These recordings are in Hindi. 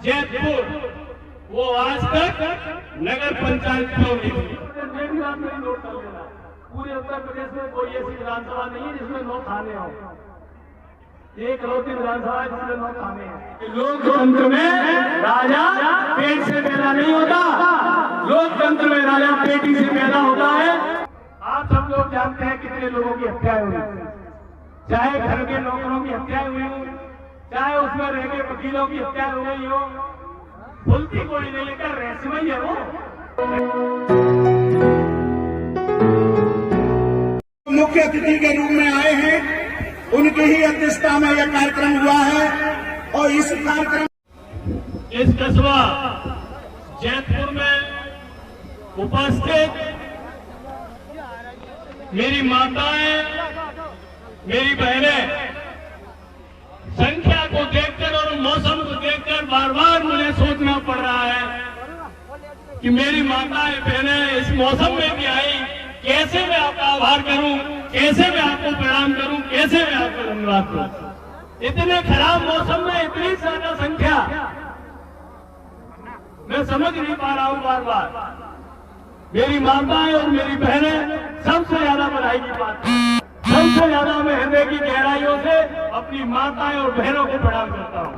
जयपुर वो आज तक नगर पंचायत क्यों नहीं हुई? पूरे उत्तर प्रदेश में कोई ऐसी विधानसभा नहीं है जिसमें 9 थाने हो। एक लौती विधानसभा है जिसमें 9 थाने हैं। लोकतंत्र में राजा पेट से पैदा नहीं होता, लोकतंत्र में राजा पेटी से पैदा होता है। आप सब लोग जानते हैं कितने लोगों की हत्याएं हुई, चाहे घर के नौकरों की हत्याएं हुई हो, चाहे उसमें रह के वकीलों की हत्या हो गई हो। भूलती कोई नहीं है, क्या रहस्यमय है वो। मुख्य अतिथि के रूप में आए हैं, उनकी ही अध्यक्षता में यह कार्यक्रम हुआ है और इस कार्यक्रम इस कस्बा जयपुर में उपस्थित मेरी माताएं, मेरी बहनें, संख्या को देखकर और मौसम को देखकर बार बार मुझे सोचना पड़ रहा है कि मेरी माताएं बहनें इस मौसम में भी आई, कैसे मैं आपका आभार करूं, कैसे मैं आपको प्रणाम करूं, कैसे मैं आपको धन्यवाद करूं। इतने खराब मौसम में इतनी ज्यादा संख्या मैं समझ नहीं पा रहा हूं। बार बार मेरी माताएं और मेरी बहनें सबसे ज्यादा बधाई की बात है। सबसे ज्यादा मैं हृदय की गहराइयों से अपनी माताएं और बहनों को प्रणाम करता हूं।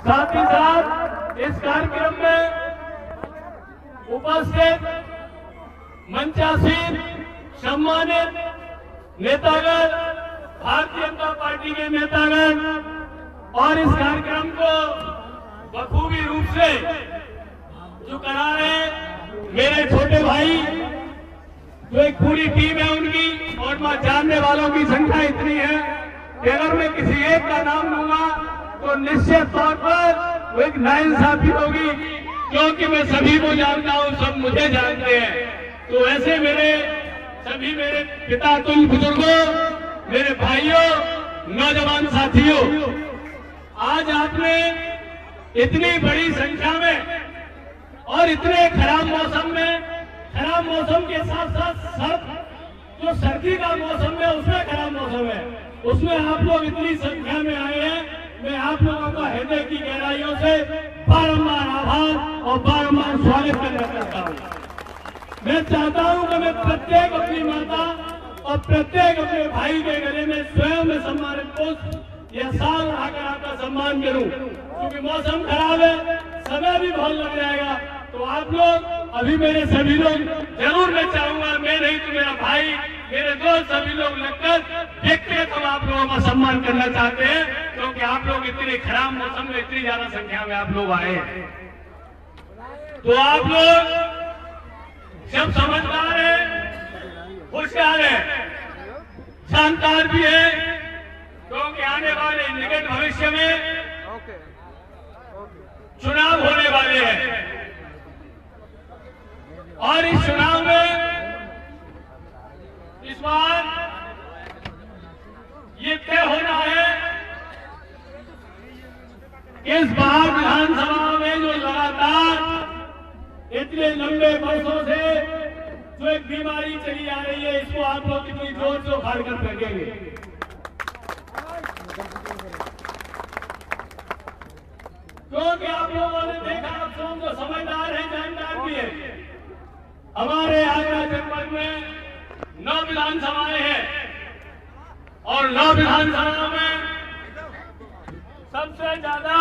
साथ ही साथ इस कार्यक्रम में उपस्थित मंचासीन सम्मानित नेतागण, भारतीय जनता पार्टी के नेतागण और इस कार्यक्रम को बखूबी रूप से जो करा रहे मेरे छोटे भाई, जो एक पूरी टीम है उनकी, और मैं जानने वालों की संख्या इतनी है कि अगर मैं किसी एक का नाम लूंगा तो निश्चित तौर पर वो एक नाइंसाफी होगी, क्योंकि मैं सभी को जानता हूं, सब मुझे जानते हैं। तो ऐसे सभी मेरे पिता तुल्य बुजुर्गों, मेरे भाइयों, नौजवान साथियों, आज आपने इतनी बड़ी संख्या में और इतने खराब मौसम में, खराब मौसम के साथ साथ जो सर्दी का मौसम है उसमें खराब मौसम है, उसमें आप लोग इतनी संख्या में आए हैं। मैं आप लोगों का हृदय की गहराइयों से बारंबार आभार और बारंबार स्वागत करना चाहता हूं। मैं चाहता हूं कि मैं प्रत्येक अपनी माता और प्रत्येक अपने भाई के गले में स्वयं में सम्मानित पुष्प या साल आकर आपका सम्मान करूं, क्योंकि मौसम खराब है, समय भी बहुत लग जाएगा। तो आप लोग अभी मेरे सभी लोग जरूर, मैं चाहूंगा, मैं नहीं तो मेरा भाई, मेरे दोस्त सभी लोग लगकर व्यक्तिगत हम आप लोगों का सम्मान करना चाहते हैं, क्योंकि आप लोग इतने खराब मौसम में इतनी ज्यादा संख्या में आप लोग आए हैं। तो आप लोग सब समझदार है, होशियार है, जानकार भी है, क्योंकि आने वाले निकट भविष्य में चुनाव होने वाले हैं और इस चुनाव में इस बार ये तय होना है कि इस बार विधानसभा में जो लगातार इतने लंबे वर्षों से जो एक बीमारी चली आ रही है, इसको आप लोग कितनी जोर से उखाड़ कर फेंकेंगे। क्योंकि आप लोगों ने देखा, आप सब जो समझदार है, जानकार भी है, हमारे आगरा जनपद में 9 विधानसभाएं हैं और 9 विधानसभाओं में सबसे ज्यादा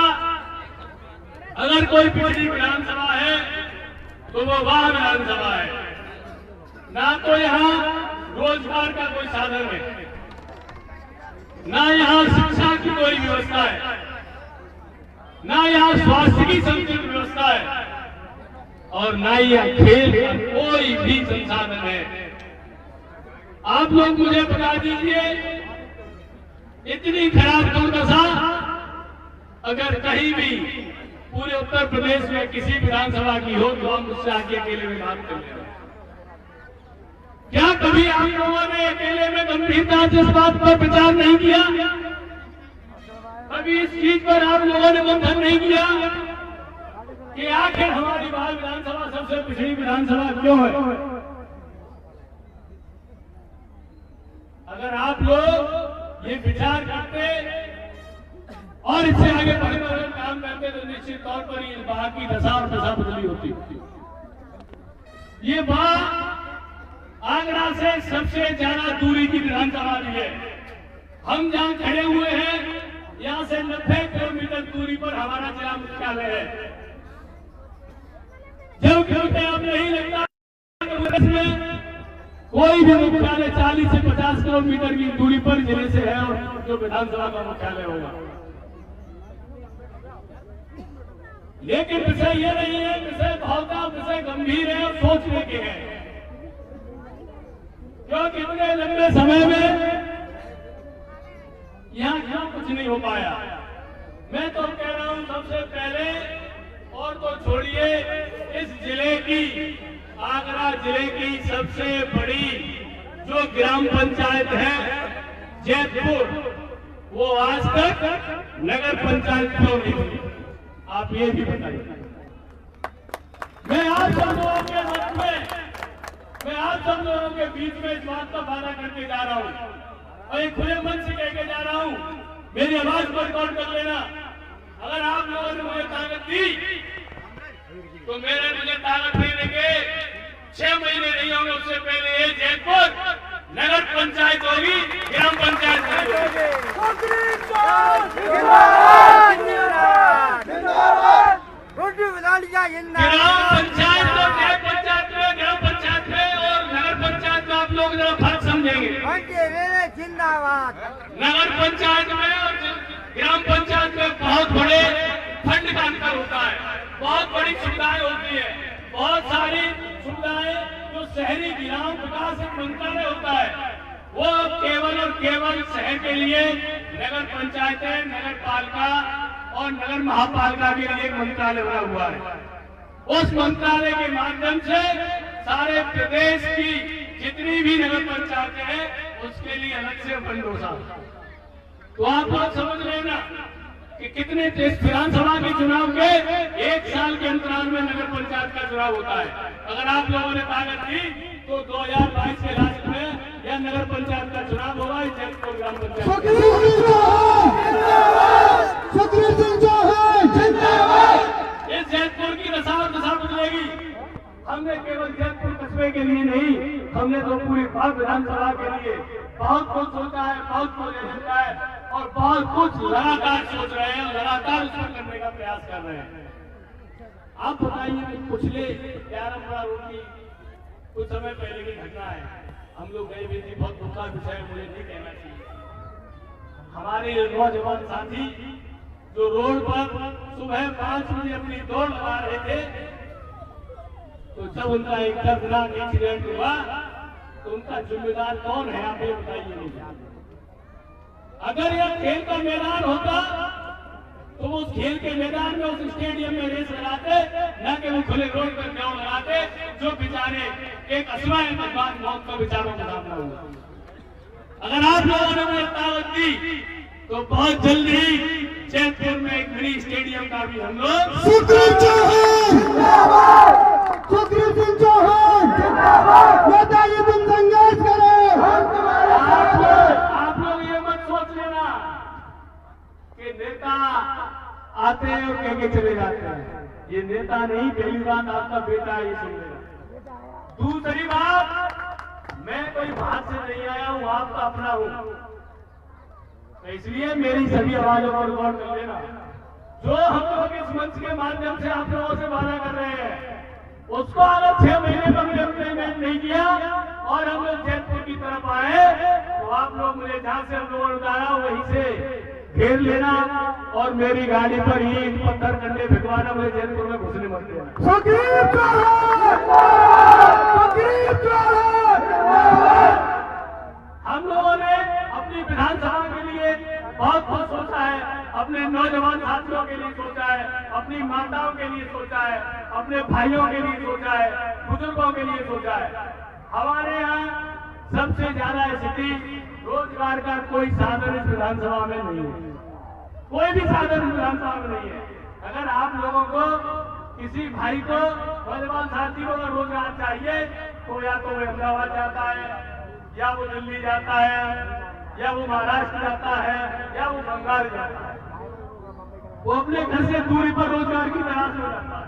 अगर कोई पिछड़ी विधानसभा है तो वो वह विधानसभा है। ना तो यहाँ रोजगार का कोई साधन है, ना यहाँ शिक्षा की कोई व्यवस्था है, ना यहाँ स्वास्थ्य की समुचित व्यवस्था है और ना यहाँ खेल का कोई भी संसाधन है। आप लोग मुझे बता दीजिए, इतनी खराब दुर्दशा अगर कहीं भी पूरे उत्तर प्रदेश में किसी विधानसभा की हो तो हम उससे आगे अकेले में बात कर लेंगे। क्या कभी आप लोगों ने अकेले में गंभीरता से इस बात पर विचार नहीं किया? कभी इस चीज पर आप लोगों ने मंथन नहीं किया कि आखिर हमारी बाल विधानसभा सबसे पिछड़ी विधानसभा क्यों है? अगर आप लोग ये विचार करते और इससे आगे बढ़ने काम करते तो निश्चित तौर पर ये वहां की दशा और दशा बदली होती। ये वहां आगरा से सबसे ज्यादा दूरी की विधानसभा भी है। हम जहां खड़े हुए हैं यहां से 90 किलोमीटर दूरी पर हमारा जिला मुख्यालय है। जब क्योंकि अब नहीं लगता में कोई भी मुख्यालय 40 से 50 किलोमीटर की दूरी पर जिले से है और जो विधानसभा का मुख्यालय होगा। लेकिन विषय ये नहीं है, विषय भावता विषय गंभीर है और सोचने के हैं। क्योंकि इतने लंबे समय में यहां क्यों कुछ नहीं हो पाया। मैं तो कह रहा हूं सबसे पहले और तो छोड़िए, इस जिले की आगरा जिले की सबसे बड़ी जो ग्राम पंचायत है जैतपुर, वो आज तक नगर पंचायत क्यों नहीं हुई, आप ये भी बताइए। मैं आप सब लोगों के मत में, मैं आप सब लोगों के बीच में इस बात का वादा करके जा रहा हूं और एक खुले मन से कह के जा रहा हूं, मेरी आवाज को रिकॉर्ड कर लेना। अगर आप लोगों ने मुझे ताकत दी तो मुझे ताकत देने के 6 महीने नहीं होंगे, उससे पहले ये जैतपुर नगर पंचायत होगी, ग्राम पंचायत नहीं होगी। ग्राम पंचायत तो नगर पंचायत में, ग्राम पंचायत में और नगर पंचायत में आप लोग जरा फर्क समझेंगे। जिंदाबाद। नगर पंचायत में और ग्राम पंचायत में बहुत बड़े फंड का अंतर होता है, बहुत बड़ी सुविधाएं होती है, बहुत सारी सुविधाएं जो शहरी ग्राम विकास मंत्रालय होता है वो केवल और केवल शहर के लिए नगर पंचायतें, नगर पालिका और नगर महापालिका के लिए एक मंत्रालय बना हुआ है। उस मंत्रालय के माध्यम से सारे प्रदेश की जितनी भी नगर पंचायतें हैं उसके लिए अलग से फंड होता है। तो आप लोग समझ लेना कि कितने विधानसभा के चुनाव के 1 साल के अंतराल में नगर पंचायत का चुनाव होता है। अगर आप लोगों ने ताकत दी तो 2022 के लास्ट में यह नगर पंचायत का चुनाव होगा। इस जैतपुर ग्राम पंचायत इस जैतपुर की दशा और दशा बदलेगी। हमने केवल जैतपुर कस्बे के लिए नहीं, हमने तो पूरी भारत विधानसभा के लिए बहुत कुछ सोचा है, बहुत कुछ एजेंडा है और बहुत कुछ लगातार सोच रहे हैं, लगातार उसको करने का प्रयास कर रहे हैं। आप बताइए कि पिछले 11 रोड की कुछ समय पहले की घटना है, हम लोग गए हुए थे, बहुत दुख का विषय मुझे नहीं कहना चाहिए। हमारे नौजवान साथी जो रोड पर सुबह 5 बजे अपनी दौड़ लगा रहे थे, तो जब उनका एक दर्दनाक एक्सीडेंट हुआ तो उनका जिम्मेदार कौन है, आप ये बताइए मुझे। अगर यह खेल का मैदान होता तो वो उस खेल के मैदान में, उस स्टेडियम में रेस लगाते, न कि वो खुले रोड पर दौड़ लगाते, जो बेचारे एक असमय के बाद मौत का विचारों का सामना हुआ। अगर आप लोगों ने मुझे ताकत दी तो बहुत जल्दी जैतपुर में एक मिनी स्टेडियम का भी हम लोग आप लोग ये मत सोच लेना कि नेता आते हैं और कह के चले जाते हैं। ये नेता नहीं, पहली बात आपका बेटा ये सुन लेना। दूसरी बात, मैं कोई बाहर से नहीं आया हूं, आपका अपना हूं, तो इसलिए मेरी सभी आवाजों को रिकॉर्ड कर लेना। जो हम लोग इस मंच के माध्यम से आप लोगों से वादा कर रहे हैं उसको अगर 6 महीने में हमने इम्प्लीमेंट नहीं किया और हम लोग जैतपुर की तरफ आए तो आप लोग मुझे जहां से हम लोगों ने उतारा वहीं से घेर लेना और मेरी गाड़ी पर ईंट पत्थर कंडे भिजवाना, मुझे जैतपुर में घुसने मत देना। हम लोगों ने अपनी विधानसभा के लिए बहुत कुछ सोचा है, अपने नौजवान साथियों के लिए सोचा है, अपनी माताओं के लिए सोचा है, अपने भाइयों के लिए सोचा है, बुजुर्गों के लिए सोचा है। हमारे यहाँ सबसे ज्यादा स्थिति रोजगार का कोई साधन इस विधानसभा में नहीं है, कोई भी साधन इस विधानसभा में नहीं है। अगर आप लोगों को किसी भाई को, नौजवान साथी को अगर रोजगार चाहिए तो या तो वो अहमदाबाद जाता है, या वो दिल्ली जाता है, या वो महाराष्ट्र जाता है, या वो बंगाल जाता है। वो अपने घर से दूरी पर रोजगार की तलाश में रहता है।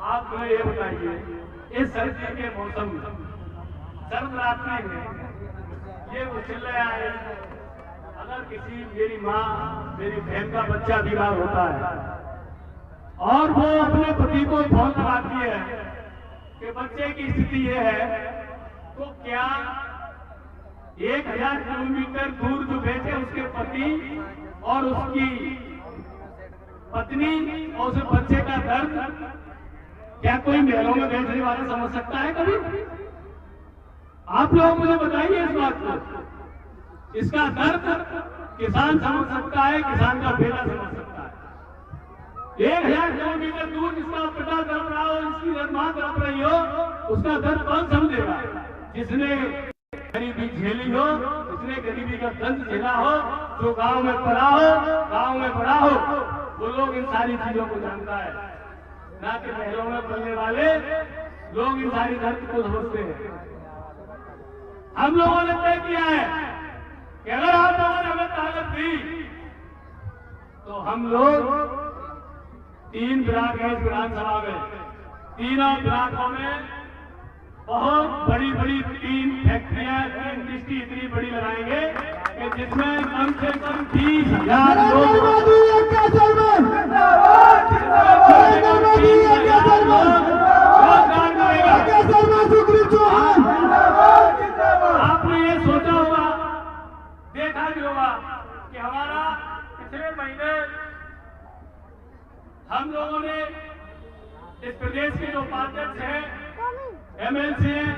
आप मुझे ये बताइए, इस सर्दी के मौसम में, सर्द रात्रि में ये मुश्किलें आई, अगर किसी मेरी माँ, मेरी बहन का बच्चा बीमार होता है और वो अपने पति को फोन लगाती है कि बच्चे की स्थिति ये है, तो क्या 1000 किलोमीटर दूर जो बैठे उसके पति और उसकी पत्नी और उस बच्चे का दर्द क्या कोई महलों में बैठने वाला समझ सकता है कभी? आप लोग मुझे बताइए इस बात को। इसका दर्द किसान समझ सकता है, किसान का बेटा समझ सकता है। 1000 किलोमीटर दूर जिसका पिता तड़प रहा हो, जिसकी मां तड़प रही हो, उसका दर्द कौन समझेगा? जिसने गरीबी झेली हो, जिसने गरीबी का दर्द झेला हो, जो गांव में पढ़ा हो, गांव में पढ़ा हो, वो लोग इन सारी चीजों को जानता है। ना कि महलों में पलने वाले लोग इन सारी दर्द को समझते हैं। हम लोगों ने तय किया है कि अगर आप लोगों ने हमें ताकत दी तो हम लोग 3 ब्लॉक है इस विधानसभा में, तीनों ब्लॉकों में बहुत बड़ी बड़ी 3 फैक्ट्रियां, 3 इंडस्ट्री इतनी बड़ी लगाएंगे कि जिसमें कम से कम 20,000 लोग आपने ये सोचा होगा, देखा भी होगा कि हमारा पिछले महीने हम लोगों ने इस प्रदेश के जो उपाध्यक्ष हैं, एमएलसी हैं,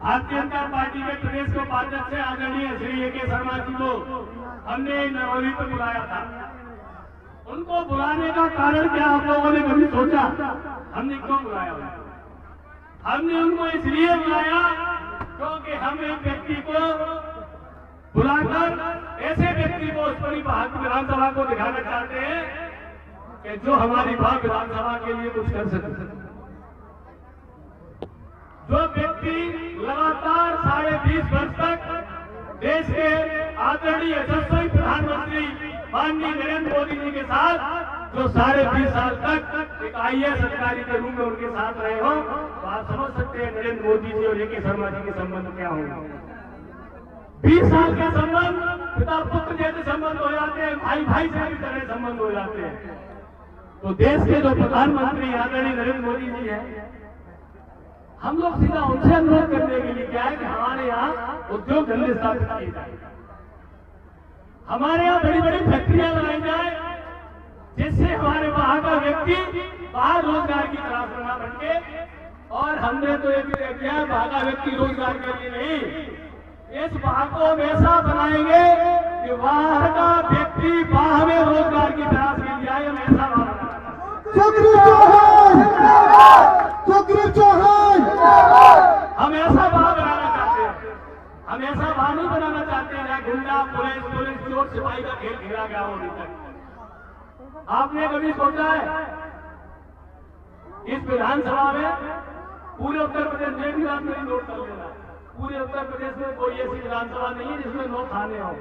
भारतीय जनता पार्टी के प्रदेश के उपाध्यक्ष हैं आदरणीय श्री ए.के. शर्मा जी को हमने नरौली पर बुलाया था। उनको बुलाने का कारण क्या आप लोगों ने कभी सोचा? हमने क्यों बुलाया? हमने उनको इसलिए बुलाया क्योंकि हम एक व्यक्ति को बुलाकर ऐसे व्यक्ति को उस बड़ी भारत विधानसभा को दिखाना चाहते हैं कि जो हमारी भारत विधानसभा के लिए कुछ कर सके। जो व्यक्ति लगातार 20.5 वर्ष तक देश के आदरणीय यशस्वी प्रधानमंत्री माननीय नरेंद्र मोदी जी के साथ जो 20.5 साल तक एक IAS अधिकारी के रूप में उनके साथ रहे हो, तो आप समझ सकते हैं नरेंद्र मोदी जी और ए.के. शर्मा जी के संबंध क्या होंगे। 20 साल के संबंध पिता पुत्र जैसे संबंध हो जाते हैं, भाई भाई से भी तरह संबंध हो जाते हैं। तो देश के जो प्रधानमंत्री आदरणीय नरेंद्र मोदी जी हैं, हम लोग सीधा उनसे अनुरोध करने के लिए क्या है कि हमारे यहाँ उद्योग धंधे स्थापित किए जाए, हमारे यहाँ बड़ी बड़ी फैक्ट्रियां लगाई जाए, जिससे हमारे वहां का व्यक्ति बाहर रोजगार की तलाश करना बन के। और हमने तो एक किया है, वहां का व्यक्ति रोजगार के लिए नहीं, इस वहां को हम ऐसा बनाएंगे कि वहां का व्यक्ति बाहर में रोजगार की तलाश के लिए आए। हम ऐसा हम ऐसा वहां बनाना चाहते हैं। हम ऐसा वहां नहीं बनाना चाहते हैं गुंडा पुलिस चोर सिपाही का खेल खेला गया हो अभी तक। आपने कभी सोचा है इस विधानसभा में, पूरे उत्तर प्रदेश में भी आप मेरी नोट कर लेना, पूरे उत्तर प्रदेश में कोई ऐसी विधानसभा नहीं है जिसमें 9 थाने हो।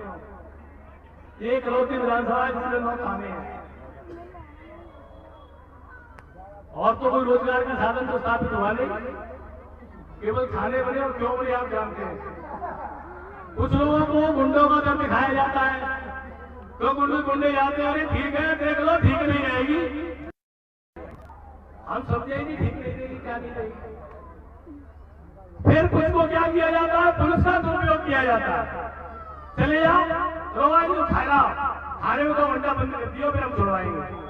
ये इकलौती विधानसभा है जिसमें 9 थाने हैं। और तो कोई रोजगार का साधन तो स्थापित हुआ नहीं, केवल थाने बने। और क्यों बने आप जानते हैं? कुछ लोगों को गुंडों का दर्द दिखाया जाता है, तो गुंडे जाते हैं, अरे ठीक है देख लो, ठीक नहीं रहेगी। हम समझे ही नहीं ठीक नहीं रहेगी, क्या नहीं रहेगी। फिर कुछ को क्या किया जाता है? पुलिस का दुरुपयोग किया जाता है। चले जाओ, रोवाई को खाना, थाने में तो घंटा बंद कर दियो, फिर हम छुड़वाएंगे।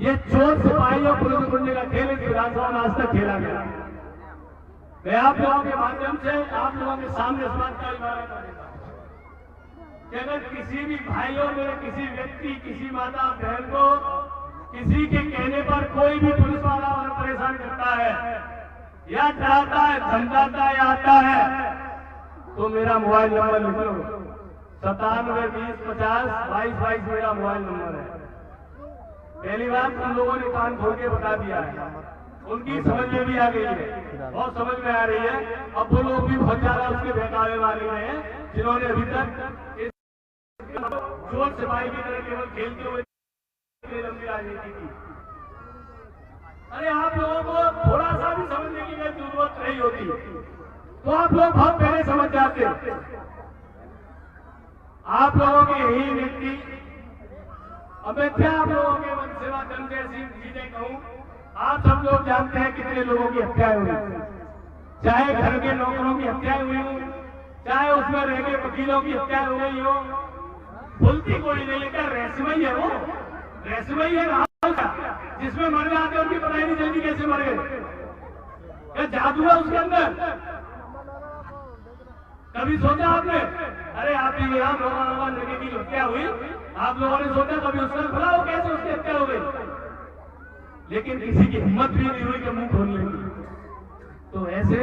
ये चोर सिपाही और पुलिस गुंडे का खेल इस विधानसभा में आज तक खेला गया। मैं आप लोगों के माध्यम से आप लोगों के सामने इस बात का इशारा कर देता हूं कि अगर किसी भी भाई और मेरे किसी व्यक्ति, किसी माता बहन को किसी के कहने पर कोई भी पुलिस वाला परेशान करता है या डराता है, धमकाता है, आता है, तो मेरा मोबाइल नंबर लिख लो, 9720502222 मेरा मोबाइल नंबर है। पहली बात उन लोगों ने कान खोल के बता दिया है, उनकी समझ में भी आ गई है, बहुत समझ में आ रही है। अब वो लोग भी बहुत ज्यादा उसके बहकावे वाले हैं जिन्होंने अभी तक चोर सिपाही की तरह केवल खेलते हुए लंबी राजनीति की। अरे आप लोगों को थोड़ा सा भी समझने की जरूरत नहीं होती तो आप लोग बहुत पहले समझ जाते। आप लोगों के यही व्यक्ति, अब मैं क्या आप लोगों के मन सेवा जन जैसी चीजें कहूं, आप सब लोग जानते हैं कितने लोगों की हत्याएं हुई, चाहे घर के नौकरों की हत्याएं हुई हो, चाहे उसमें रह गए वकीलों की हत्या हो गई हो, भूलती कोई नहीं। लेकर रहस्यमयी है वो, रहस्यमयी है राहुल का, जिसमें मर जाते उनकी पता ही नहीं चलती कैसे मर गए। क्या जादू है उसके अंदर? कभी सोचा आपने? अरे आपकी यहाँ भगवान लड़के की हत्या हुई, आप लोगों ने सोचा कभी उसका खुला हो कैसे उसकी हत्या हो गई? लेकिन किसी की हिम्मत भी नहीं हुई कि मुंह खोल लेंगे। तो ऐसे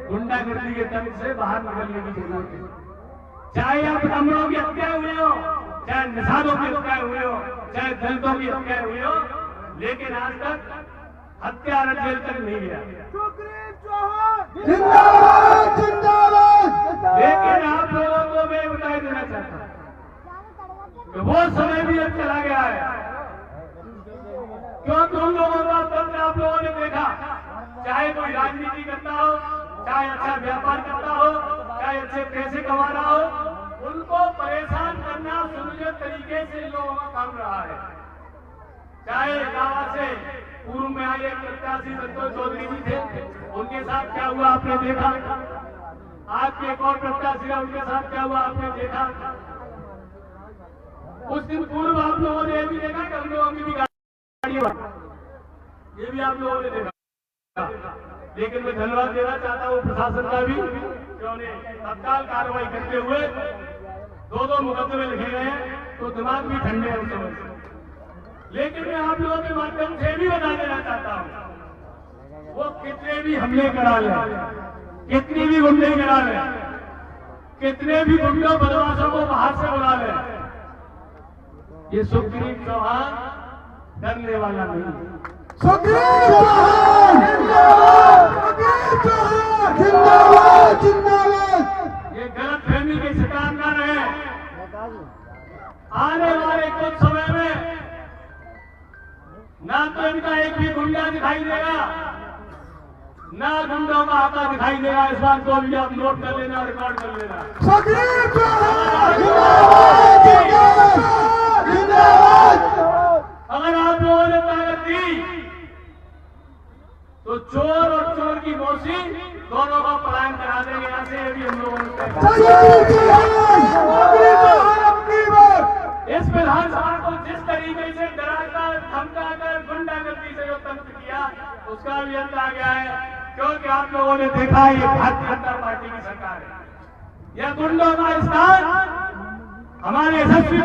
गुंडागर्दी के तंत्र से बाहर निकलने की जरूरत है। चाहे आप ब्राह्मणों की हत्या हुई हो, चाहे निषादों की हत्या हुई हो, चाहे दलितों की हत्या हुई हो, लेकिन आज तक हत्यारा जेल तक नहीं गया। जिंदाबाद जिंदाबाद। लेकिन आप लोगों को मैं बता देना चाहता हूं कि वो समय भी अब चला गया है। क्योंकि उन लोगों का तंत्र आप लोगों ने देखा, चाहे कोई राजनीति करता हो, चाहे अच्छा व्यापार करता हो, चाहे अच्छे पैसे कमा रहा हो, उनको परेशान करना सुनियोजित तरीके से लोगों का काम रहा है। चाहे इलावा से पूर्व में आए एक प्रत्याशी संतोष चौधरी जी थे, उनके साथ क्या हुआ आपने देखा। आज के एक और प्रत्याशी है, उनके साथ क्या हुआ आपने देखा। कुछ दिन पूर्व आप लोगों ने ये भी देखा कि हम लोगों की भी गाड़ियां, ये भी आप लोगों ने देखा। लेकिन मैं धन्यवाद देना चाहता हूँ प्रशासन का भी, जिन्होंने तत्काल कार्रवाई करते हुए 2-2 मुकदमे लिखे गए हैं, तो दिमाग भी ठंडे हैं उस समय। लेकिन मैं आप लोगों के माध्यम से भी बता देना चाहता हूँ, वो कितने भी हमले करा लें, कितनी भी गुंडे करा लें, कितने भी गुंडों बदमाशों को बाहर से बुला लें, ये सुग्रीव चौहान डरने वाला नहीं। सुग्रीव चौहान जिंदाबाद, सुग्रीव चौहान जिंदाबाद जिंदाबाद। ये गलत फहमी के शिकार न रहे। आने वाले कुछ समय में ना तो इनका एक भी गुंडा दिखाई देगा, ना गुंडों का आता दिखाई देगा। इस बात को भी आप नोट कर लेना, रिकॉर्ड कर लेना। सुग्रीव चौहान जिंदाबाद जिंदाबाद जिंदाबाद। अगर आप लोगों ने ताकत दी तो चोर और चोर की मौसी दोनों का पलायन करा देंगे। यहाँ से ये भी हम लोगों ने सुग्रीव चौहान अपनी बात। इस विधानसभा को जिस तरीके से डराकर धमकाकर गुंडागर्दी से जो तंत्र किया, उसका भी अंत आ गया है। क्योंकि आप लोगों ने देखा ये भारतीय जनता पार्टी की सरकार है। यह गुंडों का स्थान हमारे यशस्वी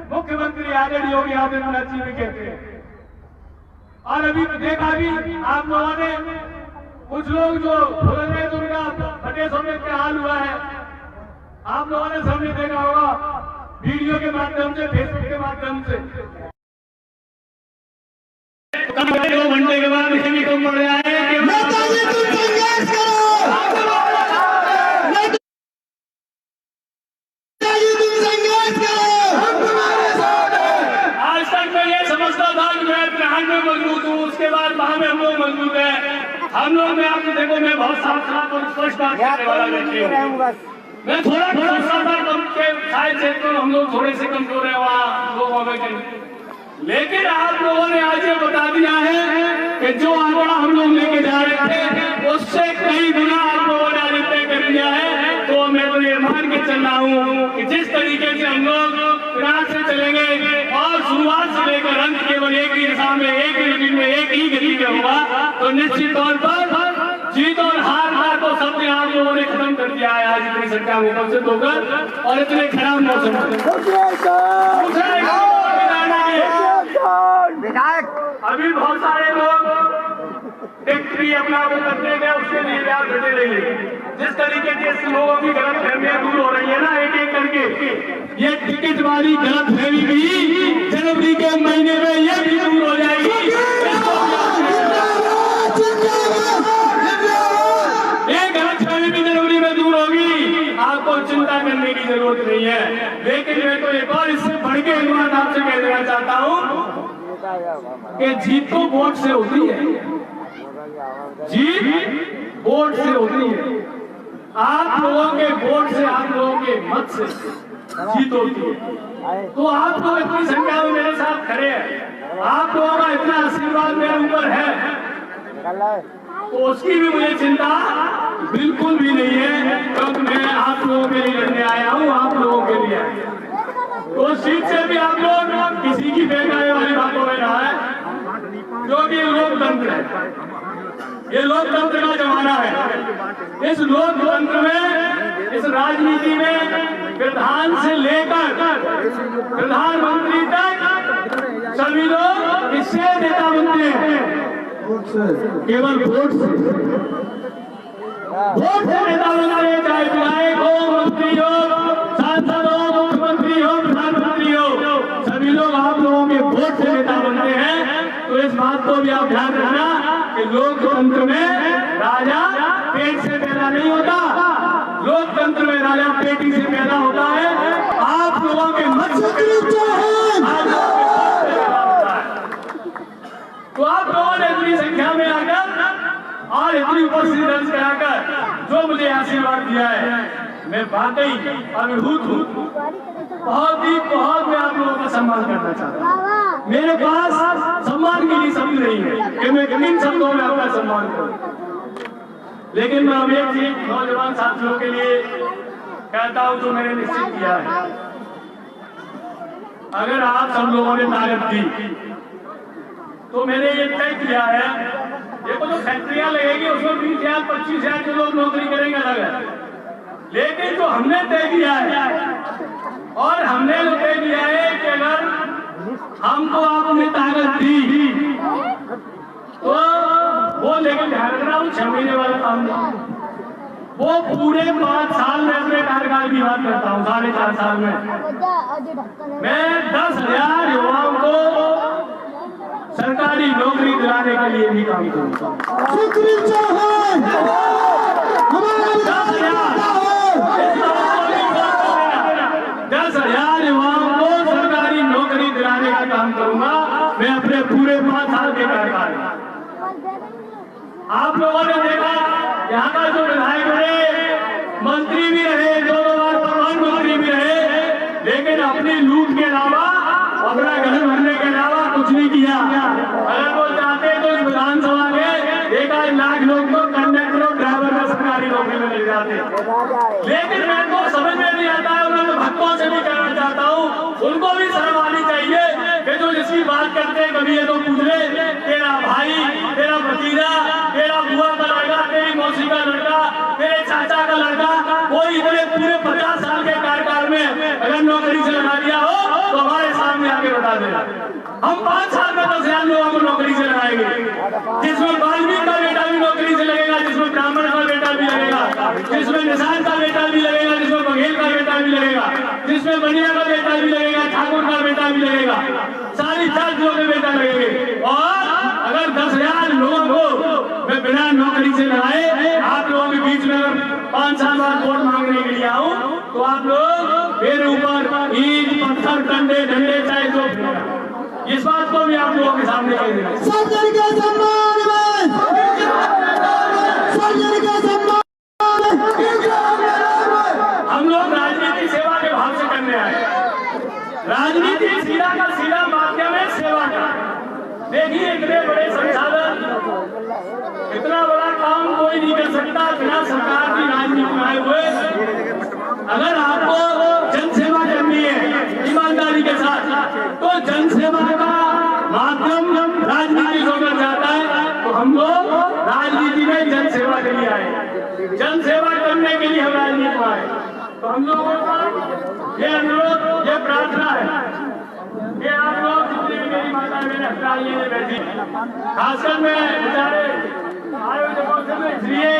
मुख्यमंत्री आदरणीय योगी आदित्यनाथ जी भी कहते हैं। और अभी देखा भी आप लोगों ने, कुछ लोग जो फुलरे दुर्गा फतेह समेत क्या हाल हुआ है, आप लोगों ने सबने देखा होगा वीडियो के माध्यम से, फेसबुक के माध्यम से। 2 घंटे के बाद इसे भी कम पड़ जाए। नेताजी तुम संघर्ष करो, नेताजी तुम संघर्ष करो, हम तुम्हारे साथ हैं। आज तक मैं ये समझता था कि मैं बिहार में मजबूत हूँ, उसके बाद वहां में हम लोग मजबूत हैं। हम लोग में आपको देखो, मैं बहुत साफ और स्पष्ट बात करने वाला व्यक्ति हूँ। मैं थोड़ा भरोसा था कम के शायद क्षेत्र में हम लोग थोड़े से कमजोर है वहाँ लोगों में, लेकिन आप लोगों ने आज ये बता दिया है कि जो आंकड़ा हम लोग लेके जा रहे थे उससे कई गुना आप लोगों ने आज तय कर दिया है। तो मैं तो ये मान के चल रहा हूँ कि जिस तरीके से हम लोग प्रयास से चलेंगे और शुरुआत से लेकर अंत केवल एक ही दिशा में, एक ही गति में, एक ही गति में होगा, तो निश्चित तौर पर जीत और हार को सबने आप लोगों ने खत्म कर दिया है। आज इतनी संख्या में उपस्थित होकर और इतने खराब मौसम विधायक अभी बहुत सारे लोग टिकट अपना वो करते गए, उसके लिए भी आप डटे रहिए। जिस तरीके से लोगों की गलत फहमियां दूर हो रही है ना, एक एक करके, ये टिकट वाली गलत फहमी भी जनवरी के महीने में ये भी दूर हो जाएगी। ये गलत फहमी भी जनवरी में दूर होगी, आपको चिंता करने की जरूरत नहीं है। लेकिन मैं तो एक और से कह देना चाहता हूं कि जीत तो वोट से होती है, जीत वोट से होती है। आप लोगों के वोट से, आप लोगों के मत से जीत होती है। तो आप लोग इतनी संख्या में मेरे साथ खड़े हैं, आप लोगों का इतना आशीर्वाद मेरे ऊपर है, तो उसकी भी मुझे चिंता बिल्कुल भी नहीं है, क्योंकि मैं आप लोगों के लिए लड़ने आया हूँ, आप लोगों के लिए। तो सीट से भी आप लोग किसी की बेगाने वाली बातों में ना है, क्योंकि ये लोकतंत्र है, ये लोकतंत्र का जमाना है। इस लोकतंत्र में, इस राजनीति में प्रधान से लेकर प्रधानमंत्री तक सभी लोग इससे नेता बनते हैं, केवल वोट से, वोट से नेता बनते हैं। चाहे विधायक हो, मंत्री हो, सांसद हो, मुख्यमंत्री हो, प्रधानमंत्री हो, सभी लोग आप लोगों के वोट से नेता बनते हैं। तो इस बात को भी आप ध्यान रखना कि लोकतंत्र में राजा पेट से पैदा नहीं होता, लोकतंत्र में राजा पेटी से पैदा होता है। आप लोगों के मत तो आप लोगों ने इतनी संख्या में आकर और इतनी उपस्थिति दर्ज कराकर जो मुझे आशीर्वाद दिया है, मैं वाकई अभिभूत हूँ। बहुत मैं आप लोगों का सम्मान करना चाहता हूँ। मेरे पास सम्मान के लिए शब्द नहीं है कि मैं किन शब्दों में आपका सम्मान करूँ, लेकिन मैं अब एक चीज नौजवान साथियों के लिए कहता हूँ जो मैंने निश्चित किया है। अगर आप सब लोगों ने तारीफ दी तो मैंने ये तय किया है, देखो जो फैक्ट्रियां लगेगी उसमें 20,000-25,000 के लोग नौकरी करेंगे अलग है, लेकिन जो हमने तय किया है, और हमने जो तय किया है कि अगर हमको आपने ताकत दी तो वो, लेकिन ध्यान रखना वो 6 महीने वाला काम नहीं, वो पूरे 5 साल में अपने कार्यकाल की बात करता हूँ, 4.5 साल में मैं 10,000 युवाओं को सरकारी नौकरी दिलाने के लिए भी काम करूंगा। 10,000 युवाओं को सरकारी नौकरी दिलाने का काम करूंगा मैं अपने पूरे 5 साल के कार्यकाल में। आप लोगों ने देखा यहाँ का जो विधायक रहे, मंत्री भी रहे, 2 बार प्रधानमंत्री भी रहे, लेकिन अपनी लूट के अलावा, अपना घर भरने के अलावा कुछ नहीं किया। अगर वो चाहते तो इस विधानसभा में 1 लाख लोग को कंडक्टर और ड्राइवर का सरकारी नौकरी में मिल जाते, लेकिन मैं तो समझ में नहीं आता है। उन्होंने भक्तों से भी कहना चाहता हूँ, उनको भी शर्म आनी चाहिए कि जो जिसकी बात करते हैं कभी ये तो पूछ ले, तेरा भाई, तेरा भतीजा, तेरा बुआ का लड़का, तेरी मौसी का लड़का, तेरे चाचा का लड़का, कोई इतने पूरे 50 साल के कार्यकाल में अगर नौकरी से लगा दिया हो तो हमारे सामने आके बता देना। हम 5 साल में 10,000 लोगों को नौकरी से लगाएंगे, जिसमें वाल्मीकि का बेटा भी नौकरी से लगेगा, जिसमें ब्राह्मण का बेटा भी लगेगा, जिसमें निशान का बेटा भी लगेगा, जिसमें बघेल का बेटा भी लगेगा, जिसमें बनिया का बेटा भी लगेगा, ठाकुर का बेटा भी लगेगा, सारी जातियों के बेटा लगेंगे। और अगर 10,000 लोगों को मैं बिना नौकरी से लगाए आप लोगों के बीच में अगर 5 साल बाद वोट मांगने के लिए आऊं तो आप लोग मेरे ऊपर ईंट, पत्थर, डंडे चाहे जो, इस बात को भी आप लोगों के सामने कह देना। हम लोग राजनीति सेवा के भाव से करने आए, राजनीति सीधा का सीधा माध्यम है सेवा का। देखिए इतने बड़े संसाधन, इतना बड़ा काम कोई नहीं कर सकता बिना सरकार की राजनीति में आए हुए। अगर आपको जनसेवा करनी है ईमानदारी के साथ, तो जनसेवा का माध्यम राजनीति होकर जाता है। तो हम लोग राजनीति में जनसेवा के लिए आए, जनसेवा करने के लिए हम राजनीति में आए। तो हम लोगों का ये अनुरोध, ये प्रार्थना है कि आप लोग जितनी भी मेरी माता मेरे हटाइए में बैठी, खासकर मैं बेचारे आयोजकों से मैं इसलिए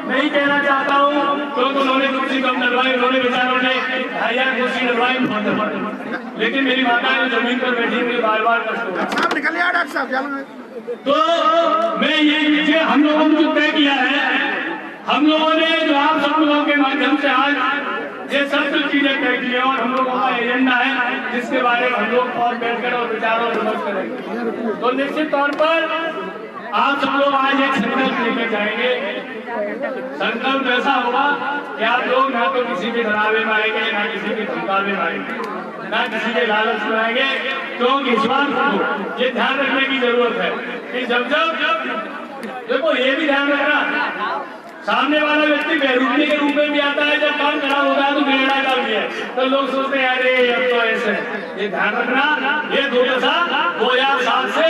नहीं कहना चाहता हूँ क्योंकि उन्होंने कुर्सी कम डलवाई, उन्होंने बेचारों ने 2,000 कुर्सी डलवाई, लेकिन मेरी माता ने जमीन पर बैठी मुझे बार कष्ट हो रहा। तो मैं ये हम लोगों ने जो तय किया है, हम लोगों ने जो आप सब लोगों के माध्यम से आज ये सब कुछ चीजें तय की है और हम लोगों का एजेंडा है जिसके बारे में हम लोग और बैठकर और विचार और विमर्श करेंगे। तो निश्चित तौर पर आप सब लोग आज एक संकल्प लेके जाएंगे। संकल्प ऐसा होगा कि आप लोग ना तो किसी के डरावे में आएंगे, ना किसी के धमकावे में आएंगे, ना किसी के लालच में आएंगे। क्योंकि इस बार ये ध्यान रखने की जरूरत है कि जब देखो ये भी ध्यान रखना, सामने वाला व्यक्ति बेरूपी के रूप में भी आता है, जब काम खराब होता है तो बेड़ा डाल दिया तो लोग सोचते हैं अरे अब तो ऐसे। ये ध्यान रखना, ये 2007 से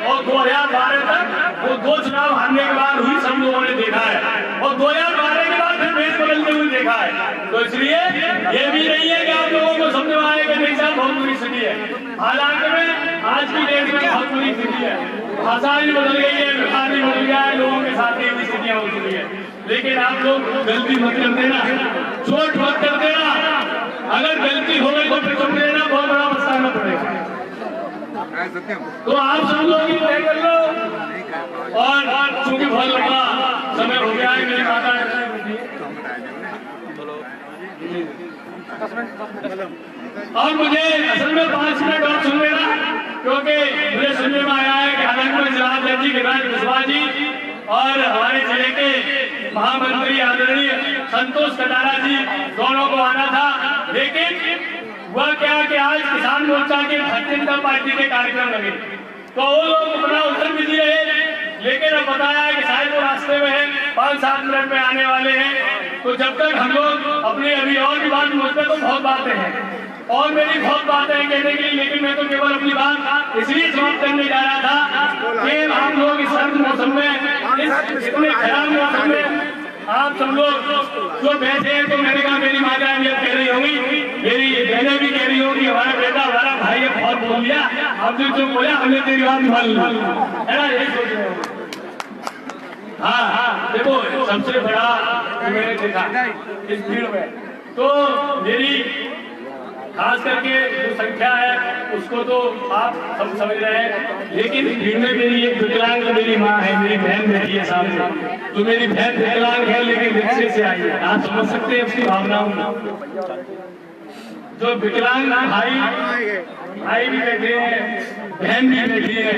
और 2012 तक वो 2 चुनाव हारने के बाद हुई सब लोगों ने देखा है और 2012 के बाद फिर देश बदलते हुए देखा है। तो इसलिए ये भी नहीं है कि आप लोगों को समझ में आए कि नहीं साहब बहुत बुरी स्थिति है। हालांकि में आज की डेट में बहुत बुरी स्थिति है, भाषा भी बदल गई है, विकास भी बदल गया है, लोगों के साथ ये स्थितियां हो चुकी है। लेकिन आप लोग गलती मत कर देना, चोट मत कर देना। अगर गलती हो गई तो फिर समझ लेना बहुत बड़ा पछताना पड़ेगा। तो आप सब लोग ही तय कर लो। और चूंकि बहुत लंबा समय हो गया है, मेरी माता और मुझे असल में 5 मिनट और सुन लेना, क्योंकि मुझे सुनने में आया है कि हालांकि जिला जी गिरिराज कुशवाहा जी और हमारे जिले के महामंत्री आदरणीय संतोष कटारा जी दोनों को आना था, लेकिन वह क्या कि आज किसान मोर्चा के भारतीय जनता पार्टी के कार्यक्रम लगे तो वो लोग अपना उत्तर भी दिए, लेकिन अब बताया है कि शायद वो रास्ते में है, 5-7 मिनट में आने वाले हैं। तो जब तक हम लोग अपने अभी और भी बात मुझ पर तो बहुत बातें हैं और मेरी बहुत बातें हैं कहने के लिए, लेकिन मैं तो केवल अपनी बात इसलिए समाप्त करने जा रहा था कि हम लोग इस सर्द मौसम में, इस इतने खराब मौसम में आप सब लोग जो बैठे हैं, तो मैंने कहा मेरी माता ये कह रही होंगी, मेरी बहनें भी कह रही होंगी, हमारा बेटा हमारा भाई ये बहुत बोल दिया, अब जो बोला हमने तेरी बात मान ली है ना, यही सोच रहे हो। हाँ, देखो सबसे बड़ा मैंने देखा इस भीड़ में, तो मेरी खास करके जो संख्या है उसको तो आप सब समझ रहे हैं, लेकिन भीड़ में मेरी एक विकलांग मेरी माँ है, मेरी बहन बैठी है सामने, तो मेरी बहन विकलांग है लेकिन रिक्शे से आई है। आप समझ सकते हैं उसकी भावनाओं को। जो विकलांग भाई भी बैठे हैं, बहन भी बैठी है,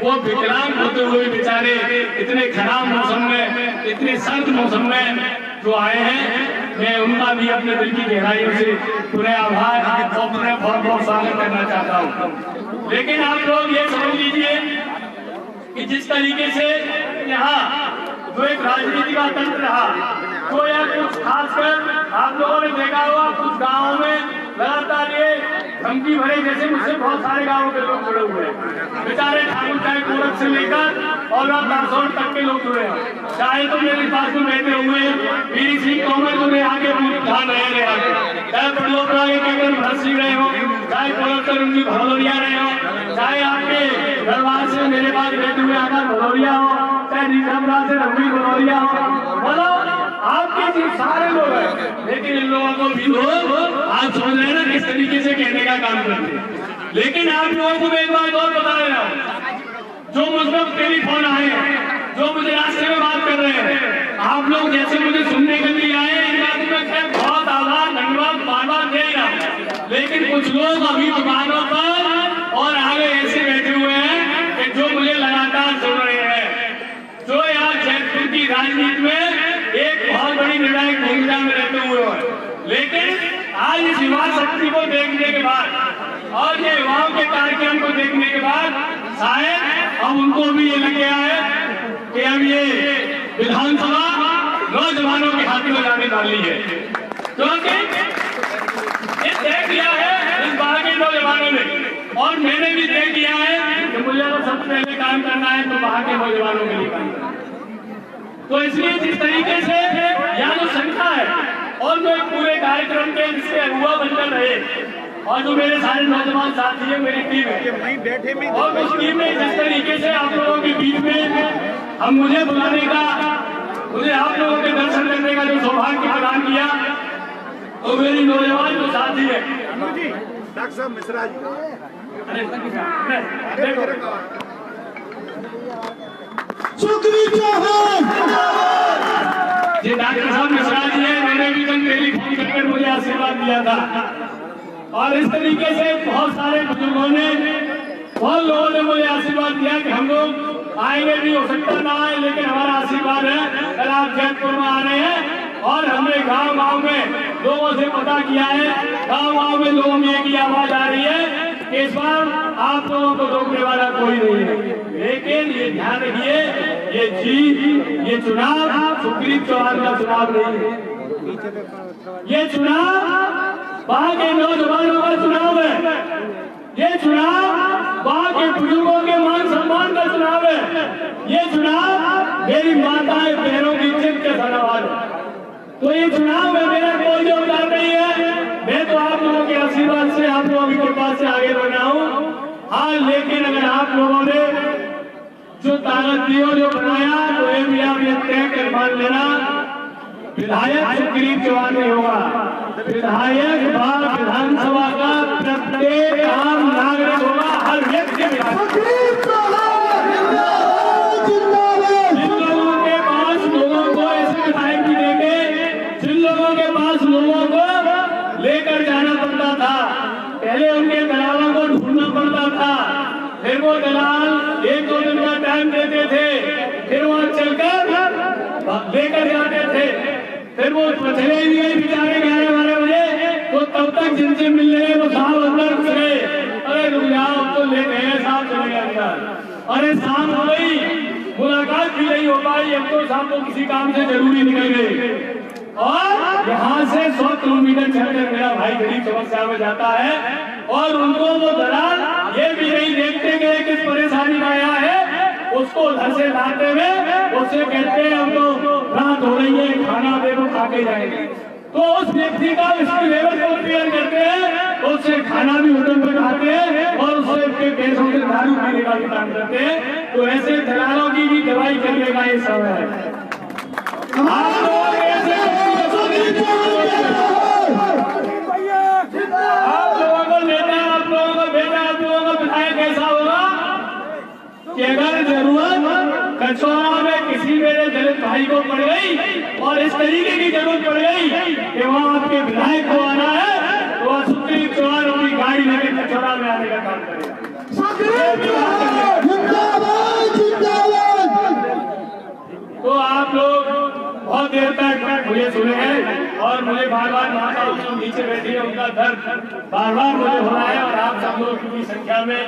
वो विकलांग होते हुए बेचारे इतने खराब मौसम में, इतने सर्द मौसम में जो आए हैं, मैं उनका भी अपने दिल की गहराइयों से पूरे आभार और पूरे बहुत बहुत स्वागत करना चाहता हूँ। लेकिन आप लोग ये समझ लीजिए कि जिस तरीके से यहाँ जो एक राजनीति का तंत्र रहा, तो यह कुछ खासकर आप लोगों ने देखा होगा कुछ गाँवों में लगातार ये धमकी भरे, जैसे मुझसे बहुत सारे गाँवों के लोग जुड़े हुए हैं, बेचारे ठाकुर चाहे गोरख से लेकर और दासौर तक के लोग जुड़े हैं। चाहे तो मेरे पास में बैठे हुए वीर सिंह तोमर जो आगे ध्यान रहे हैं, चाहे प्रलोक राय के भरत सिंह रहे हो, चाहे कोलर उनकी भदौरिया रहे हो, चाहे आपके दरबार से मेरे पास बैठे हुए आकर भदौरिया हो, चाहे रीठमरा से रघुवीर भदौरिया हो, बोलो आपके जी सारे लोग हैं, लेकिन इन लोगों को भी लोग आप समझ रहे हैं ना किस तरीके से कहने का काम करते हैं। लेकिन आप लोगों को मैं एक बात और बता रहा हूँ, जो मुझ पर टेलीफोन आए, जो मुझे रास्ते में बात कर रहे हैं, आप लोग जैसे मुझे सुनने के लिए आए, इन बातों में खैर बहुत आभार धन्यवाद बार-बार दे रहा, लेकिन कुछ लोग अभी दुकानों पर और आगे ऐसे बैठे हुए हैं कि जो मुझे लगातार सुन रहे हैं, जो यहाँ जयपुर की राजनीति में एक बहुत बड़ी निर्णायक भूमिका में रहते हुए हैं, लेकिन आज इस युवा शक्ति को देखने के बाद और ये युवाओं के कार्यक्रम को देखने के बाद शायद अब उनको भी ये लग गया है कि अब ये विधानसभा नौजवानों के हाथ में जाने वाली है, क्योंकि ये तय किया है इस बार के नौजवानों ने, और मैंने भी तय किया है कि मुझे अगर सबसे पहले काम करना है तो वहां के नौजवानों के लिए काम करना है। तो इसलिए जिस तरीके से यहाँ जो संख्या है और जो पूरे कार्यक्रम के जिससे अगुआ बनकर रहे और जो मेरे सारे नौजवान साथी है, मेरी टीम है, और उस टीम में जिस तरीके से आप लोगों के बीच में हम मुझे बुलाने का, मुझे आप लोगों के दर्शन करने का जो सौभाग्य प्रदान किया, तो मेरी नौजवान जो साथी है डॉक्टर साहब मिश्रा जी, सुखबीर चौहान जी, डॉक्टर साहब मिश्रा जी है, मैंने भी टेलीफोन टिकट मुझे आशीर्वाद दिया था। और इस तरीके से बहुत सारे बुजुर्गों ने, बहुत लोगों ने मुझे आशीर्वाद दिया कि हम लोग आएंगे भी, हो सकता ना आए, लेकिन हमारा आशीर्वाद है। कल आप जैतपुर में आ रहे हैं और हमने गांव गांव में लोगों से पता किया है, गांव गांव में लोगों में एक आवाज आ रही है कि इस बार आप लोगों को रोकने वाला कोई नहीं है। लेकिन ये ध्यान रखिए, ये जीत, ये चुनाव सुग्रीव चौहान का चुनाव नहीं है, ये चुनाव वहां के नौजवानों का चुनाव है, ये चुनाव वहां के बुजुर्गों के मान सम्मान का चुनाव है, ये चुनाव मेरी माताएं बहनों की इज्जत का सवाल है। तो ये चुनाव में मेरा कोई योगदान नहीं है, मैं तो आप लोगों के आशीर्वाद से, आप लोगों की कृपा से आगे बढ़ा हूँ। हाँ, लेकिन अगर आप लोगों ने जो ताकत दी और जो बनाया, तो ये भी आप ये तय कर मान लेना, विधायक सुग्रीव चौहान नहीं होगा, विधायक विधानसभा का प्रत्येक आम नागरिक होगा, हर व्यक्ति विधायक। जिन लोगों के पास लोगों को ऐसे विधायक भी देंगे, जिन लोगों के पास लोगों को लेकर जाना पड़ता था, पहले उनके दलालों को ढूंढना पड़ता था, फिर वो दलाल 1-2 दिन का टाइम देते थे, फिर वहां चलकर लेकर जाते थे, फिर वो चले ही नहीं बेचारे 11-12 बजे, तो तब तक जिनसे मिल रहे वो साहब अंदर रुक गए, अरे रुक जाओ तो ले गए साहब, चले गए अंदर। अरे शाम हो गई, मुलाकात भी नहीं हो पाई, अब तो साहब तो किसी काम से जरूरी निकल गए। और यहाँ से 100 किलोमीटर चलकर मेरा भाई गरीब समस्या में जाता है, और उनको वो दलाल ये भी नहीं देखते कि किस परेशानी में आया है, उसको घर से लाते हुए उससे कहते हैं हमको रात हो रही है, खाना दे दो, खा के जाएंगे। तो उस व्यक्ति का इसकी लेवल को क्लियर करते हैं, तो उससे खाना भी होटल में खाते हैं और उससे पैसों से दारू पीने का भी काम करते हैं। तो ऐसे दलालों की भी दवाई करने का ये समय है। आप लोग ऐसे आप लोगों को नेता, आप लोगों को बेटा, आप लोगों को विधायक ऐसा होगा कि अगर जरूरत कचौरा में किसी मेरे दलित भाई को पड़ गई और इस तरीके की जरूरत पड़ गई कि वहाँ आपके विधायक को आना है, तो वह सुग्रीव चौहान अपनी गाड़ी लेकर कचौरा में आने का काम करेगा। तो आप लोग बहुत देर तक मुझे सुने हैं और मुझे बार बार माताओं जो नीचे बैठी है उनका दर्द बार बार मुझे हो रहा है, और आप सब लोग इतनी संख्या में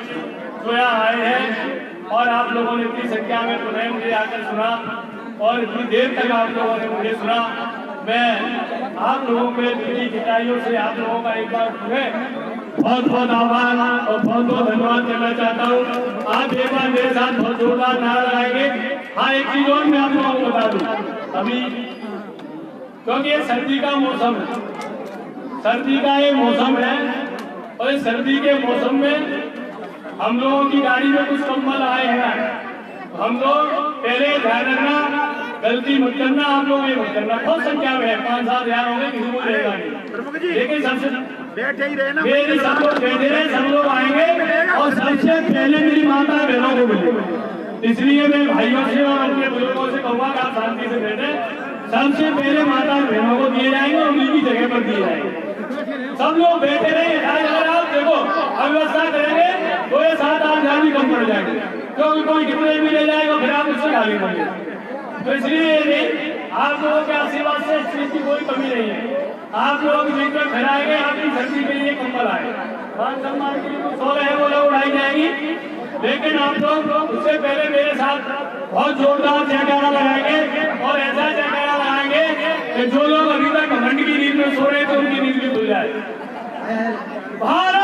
जो यहाँ आए हैं और आप लोगों ने इतनी संख्या में पुनः मुझे आकर सुना और इतनी देर तक आप लोगों ने मुझे सुना। मैं आप लोगों के दिली गहराइयों से आप लोगों का एक बार बहुत बहुत आभार और बहुत बहुत धन्यवाद करना चाहता हूँ। आप एक बार मेरे साथ बहुत जोरदार नारा लगाएंगे। हाँ, एक चीज और मैं आप लोगों को बता दूं, अभी क्योंकि ये सर्दी का मौसम है, सर्दी का ये मौसम है, और इस सर्दी के मौसम में हम लोगों की गाड़ी में कुछ कंबल आए हैं। हम लोग पहले ध्यान रखना, गलती मत करना, आप लोग ये मत करना। बहुत संख्या में है, 5-7 हजार होंगे, किसी को रहेगा नहीं, लेकिन सबसे बैठे ही रहना, मेरे सब लोग बैठे रहे, सब लोग आएंगे और सबसे पहले मेरी माता बहनों को मिलेंगे। इसलिए मैं भाइयों से और अपने बुजुर्गों से कहूँगा कि आप शांति से बैठे। सबसे पहले माता बहनों को दिए जाएंगे और उन्हीं की जगह पर दिए जाएंगे। सब लोग बैठे रहे। अगर आप देखो अव्यवस्था करेंगे तो ये 7-8 हजार भी कम पड़ जाएंगे, क्योंकि कोई कितने भी ले जाएगा, फिर आप उससे खाली पड़ेंगे। तो इसलिए आप लोगों के आशीर्वाद से इस चीज की कोई कमी नहीं है। आप लोग बीच में फैलाएंगे, आपकी सर्दी के लिए कंबल आए, मान सम्मान के लिए कुछ हो रहे हैं, वो लोग उड़ाई जाएगी। लेकिन आप लोग उससे पहले मेरे साथ बहुत जोरदार जयकारा लगाएंगे और ऐसा जयकारा लगाएंगे कि जो लोग अभी तक घमंड की नींद में सो रहे थे उनकी नींद भी खुल जाए। भारत